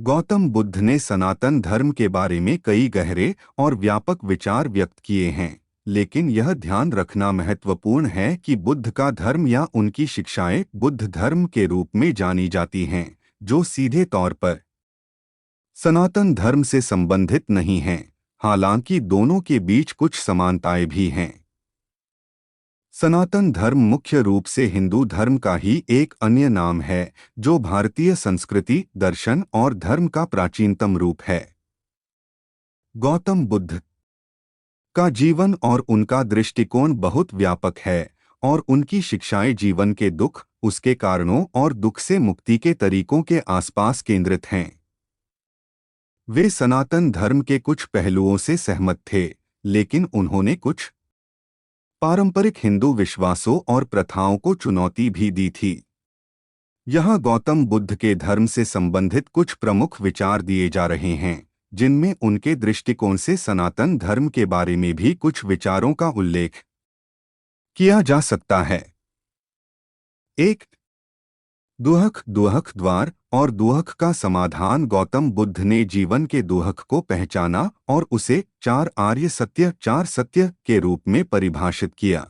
गौतम बुद्ध ने सनातन धर्म के बारे में कई गहरे और व्यापक विचार व्यक्त किए हैं, लेकिन यह ध्यान रखना महत्वपूर्ण है कि बुद्ध का धर्म या उनकी शिक्षाएं बुद्ध धर्म के रूप में जानी जाती हैं, जो सीधे तौर पर सनातन धर्म से संबंधित नहीं हैं। हालांकि दोनों के बीच कुछ समानताएं भी हैं। सनातन धर्म मुख्य रूप से हिंदू धर्म का ही एक अन्य नाम है, जो भारतीय संस्कृति, दर्शन और धर्म का प्राचीनतम रूप है। गौतम बुद्ध का जीवन और उनका दृष्टिकोण बहुत व्यापक है, और उनकी शिक्षाएं जीवन के दुख, उसके कारणों और दुख से मुक्ति के तरीकों के आसपास केंद्रित हैं। वे सनातन धर्म के कुछ पहलुओं से सहमत थे, लेकिन उन्होंने कुछ पारंपरिक हिंदू विश्वासों और प्रथाओं को चुनौती भी दी थी। यहाँ गौतम बुद्ध के धर्म से संबंधित कुछ प्रमुख विचार दिए जा रहे हैं, जिनमें उनके दृष्टिकोण से सनातन धर्म के बारे में भी कुछ विचारों का उल्लेख किया जा सकता है। एक, दुहक, दुहक द्वार और दुहक का समाधान। गौतम बुद्ध ने जीवन के दुहक को पहचाना और उसे चार आर्य सत्य, चार सत्य के रूप में परिभाषित किया।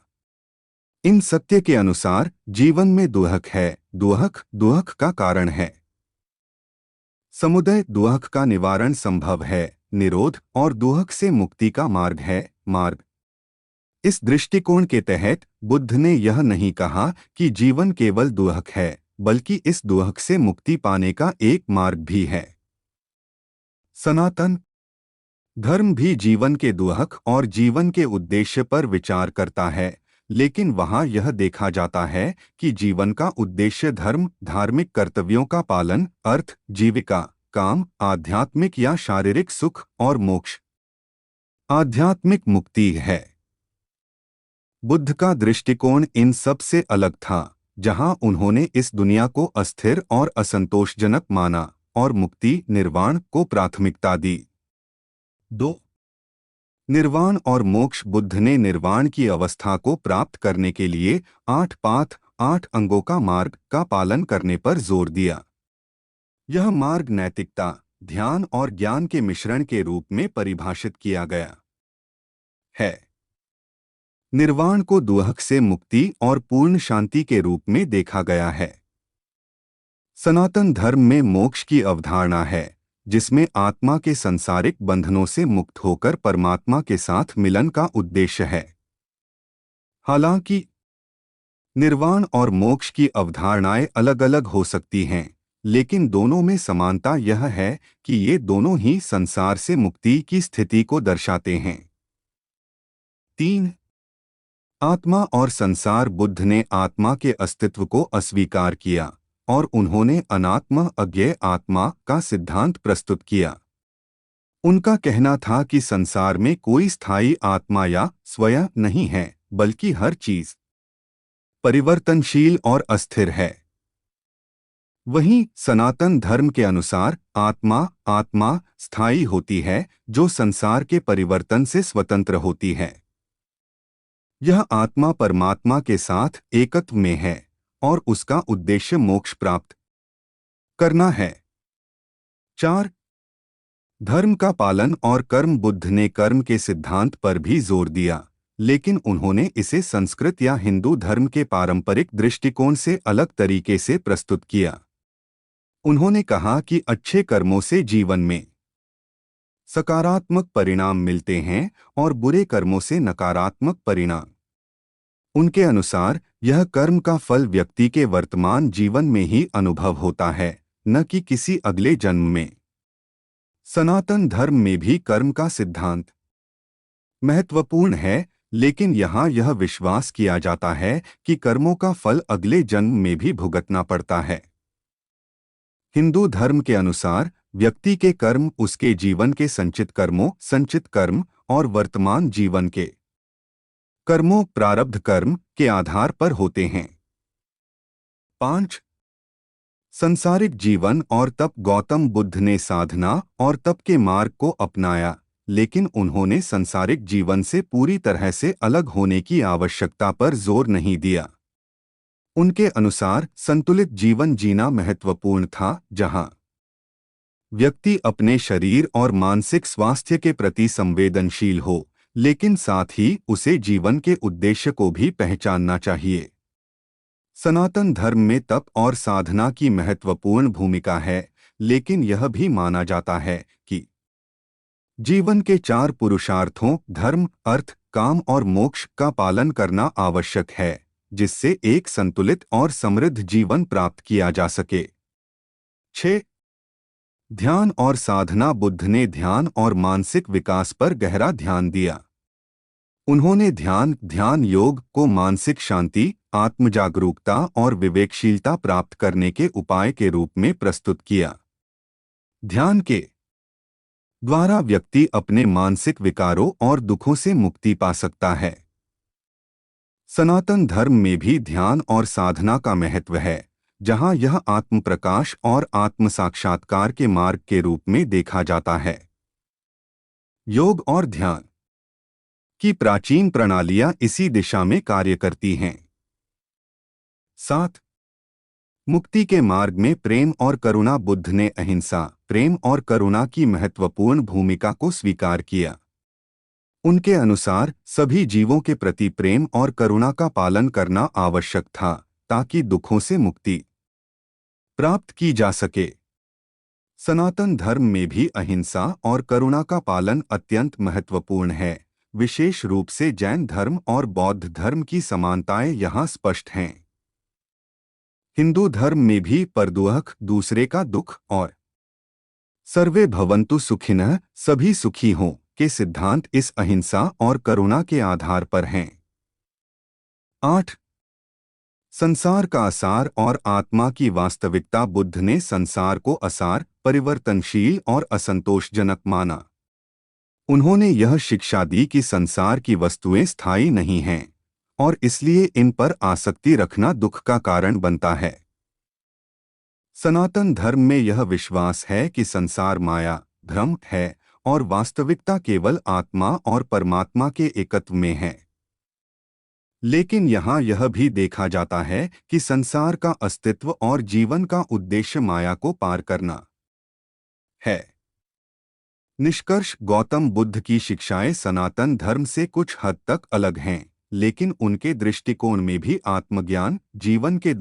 इन सत्य के अनुसार जीवन में दुहक है, दुहक दुहक का कारण है, समुदय दुहक का निवारण संभव है, निरोध और दुहक से मुक्ति का मार्ग है, मार्ग। इस दृष्टिकोण के तहत बुद्ध ने यह नहीं कहा कि जीवन केवल दुहक है, बल्कि इस दुहक से मुक्ति पाने का एक मार्ग भी है। सनातन धर्म भी जीवन के दुहक और जीवन के उद्देश्य पर विचार करता है, लेकिन वहाँ यह देखा जाता है कि जीवन का उद्देश्य धर्म, धार्मिक कर्तव्यों का पालन, अर्थ, जीविका, काम, आध्यात्मिक या शारीरिक सुख और मोक्ष, आध्यात्मिक मुक्ति है। बुद्ध का दृष्टिकोण इन सब से अलग था, जहाँ उन्होंने इस दुनिया को अस्थिर और असंतोषजनक माना और मुक्ति, निर्वाण को प्राथमिकता दी। 2. निर्वाण और मोक्ष। बुद्ध ने निर्वाण की अवस्था को प्राप्त करने के लिए 8 पाथ, 8 अंगों का मार्ग का पालन करने पर जोर दिया। यह मार्ग नैतिकता, ध्यान और ज्ञान के मिश्रण के रूप में परिभाषित किया गया है। निर्वाण को दुहक से मुक्ति और पूर्ण शांति के रूप में देखा गया है। सनातन धर्म में मोक्ष की अवधारणा है, जिसमें आत्मा के सांसारिक बंधनों से मुक्त होकर परमात्मा के साथ मिलन का उद्देश्य है। हालांकि निर्वाण और मोक्ष की अवधारणाएं अलग-अलग हो सकती हैं, लेकिन दोनों में समानता यह है कि ये दोनों ही संसार से मुक्ति की स्थिति को दर्शाते हैं। 3. आत्मा और संसार। बुद्ध ने आत्मा के अस्तित्व को अस्वीकार किया और उन्होंने अनात्म, अज्ञेय आत्मा का सिद्धांत प्रस्तुत किया। उनका कहना था कि संसार में कोई स्थायी आत्मा या स्वयं नहीं है, बल्कि हर चीज परिवर्तनशील और अस्थिर है। वहीं सनातन धर्म के अनुसार आत्मा स्थायी होती है, जो संसार के परिवर्तन से स्वतंत्र होती है। यह आत्मा परमात्मा के साथ एकत्व में है और उसका उद्देश्य मोक्ष प्राप्त करना है। 4. धर्म का पालन और कर्म। बुद्ध ने कर्म के सिद्धांत पर भी जोर दिया, लेकिन उन्होंने इसे संस्कृत या हिंदू धर्म के पारंपरिक दृष्टिकोण से अलग तरीके से प्रस्तुत किया। उन्होंने कहा कि अच्छे कर्मों से जीवन में सकारात्मक परिणाम मिलते हैं और बुरे कर्मों से नकारात्मक परिणाम। उनके अनुसार यह कर्म का फल व्यक्ति के वर्तमान जीवन में ही अनुभव होता है, न कि किसी अगले जन्म में। सनातन धर्म में भी कर्म का सिद्धांत महत्वपूर्ण है, लेकिन यहाँ यह विश्वास किया जाता है कि कर्मों का फल अगले जन्म में भी भुगतना पड़ता है। हिंदू धर्म के अनुसार व्यक्ति के कर्म उसके जीवन के संचित कर्मों, संचित कर्म और वर्तमान जीवन के कर्मों, प्रारब्ध कर्म के आधार पर होते हैं। 5. संसारिक जीवन और तप। गौतम बुद्ध ने साधना और तप के मार्ग को अपनाया, लेकिन उन्होंने संसारिक जीवन से पूरी तरह से अलग होने की आवश्यकता पर जोर नहीं दिया। उनके अनुसार संतुलित जीवन जीना महत्वपूर्ण था, जहां व्यक्ति अपने शरीर और मानसिक स्वास्थ्य के प्रति संवेदनशील हो, लेकिन साथ ही उसे जीवन के उद्देश्य को भी पहचानना चाहिए। सनातन धर्म में तप और साधना की महत्वपूर्ण भूमिका है, लेकिन यह भी माना जाता है कि जीवन के 4 पुरुषार्थों धर्म, अर्थ, काम और मोक्ष का पालन करना आवश्यक है, जिससे एक संतुलित और समृद्ध जीवन प्राप्त किया जा सके। 6. ध्यान और साधना। बुद्ध ने ध्यान और मानसिक विकास पर गहरा ध्यान दिया। उन्होंने ध्यान योग को मानसिक शांति, आत्मजागरूकता और विवेकशीलता प्राप्त करने के उपाय के रूप में प्रस्तुत किया। ध्यान के द्वारा व्यक्ति अपने मानसिक विकारों और दुखों से मुक्ति पा सकता है। सनातन धर्म में भी ध्यान और साधना का महत्व है, जहां यह आत्म प्रकाश और आत्म साक्षात्कार के मार्ग के रूप में देखा जाता है। योग और ध्यान की प्राचीन प्रणालियां इसी दिशा में कार्य करती हैं। 7. मुक्ति के मार्ग में प्रेम और करुणा। बुद्ध ने अहिंसा, प्रेम और करुणा की महत्वपूर्ण भूमिका को स्वीकार किया। उनके अनुसार सभी जीवों के प्रति प्रेम और करुणा का पालन करना आवश्यक था, ताकि दुखों से मुक्ति प्राप्त की जा सके। सनातन धर्म में भी अहिंसा और करुणा का पालन अत्यंत महत्वपूर्ण है। विशेष रूप से जैन धर्म और बौद्ध धर्म की समानताएं यहाँ स्पष्ट हैं। हिंदू धर्म में भी परदुःख, दूसरे का दुख और सर्वे भवन्तु सुखिनः, सभी सुखी हों के सिद्धांत इस अहिंसा और करुणा के आधार पर हैं। 8. संसार का असार और आत्मा की वास्तविकता। बुद्ध ने संसार को असार, परिवर्तनशील और असंतोषजनक माना। उन्होंने यह शिक्षा दी कि संसार की वस्तुएं स्थायी नहीं हैं और इसलिए इन पर आसक्ति रखना दुख का कारण बनता है। सनातन धर्म में यह विश्वास है कि संसार माया, भ्रम है और वास्तविकता केवल आत्मा और परमात्मा के एकत्व में है। लेकिन यहाँ यह भी देखा जाता है कि संसार का अस्तित्व और जीवन का उद्देश्य माया को पार करना है। निष्कर्ष। गौतम बुद्ध की शिक्षाएं सनातन धर्म से कुछ हद तक अलग हैं, लेकिन उनके दृष्टिकोण में भी आत्मज्ञान, जीवन के